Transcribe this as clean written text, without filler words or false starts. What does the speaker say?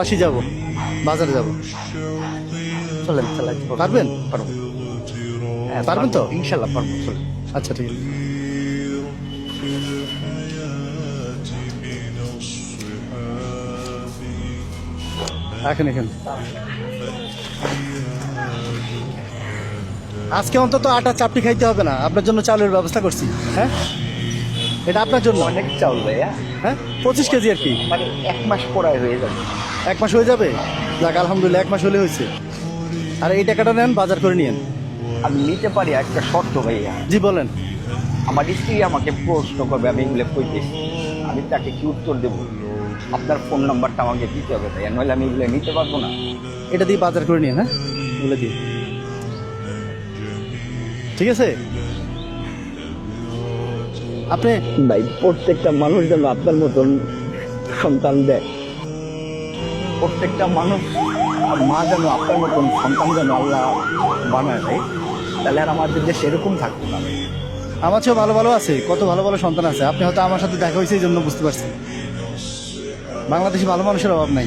পাশে যাব, বাজারে যাব। চলেন চলেন পারবেন? পারবো। হ্যাঁ পারবেন তো? ইনশাল্লাহ পারবো, চলেন। আচ্ছা ঠিক আছে। এখানে এখানে আজকে অন্তত আটা চাপটি খাইতে হবে না, আপনার জন্য চালের ব্যবস্থা করছি। হ্যাঁ, এটা আপনার জন্য। অনেক চাউল ভাইয়া, হ্যাঁ 25 কেজি আর কি। মানে 1 মাস পড়ায় হয়ে যাবে। 1 মাস হয়ে যাবে? যাক আলহামদুলিল্লাহ, 1 মাস হলে হয়েছে। আর এই টাকাটা নেন, বাজার করে নিয়েন। আমি নিতে পারি, একটা শর্ত ভাইয়া। জি বলেন। আমার স্ত্রী আমাকে প্রশ্ন করবে, আমি এগুলো কইতেছি, আমি তাকে কি উত্তর দেবো? আপনার ফোন নাম্বারটা আমাকে দিতে হবে ভাইয়া, নইলে আমি এগুলো নিতে পারবো না। এটা দিয়ে বাজার করে নিন। হ্যাঁ, বলে দিয়ে। ঠিক আছে। আপনি ভাই, প্রত্যেকটা মানুষ যেন আপনার মতন সন্তান দেয়, প্রত্যেকটা মানুষ মা যেন আপনার মতন সন্তান যেন আল্লাহ বানায় ভাই, তাহলে আর আমাদের দেশে এরকম থাকতো না ভাই। আমার চেয়েও ভালো ভালো আছে, কত ভালো ভালো সন্তান আছে। আপনি হয়তো আমার সাথে দেখা হয়েছে এই জন্য বুঝতে পারছেন। বাংলাদেশে ভালো মানুষের অভাব নাই।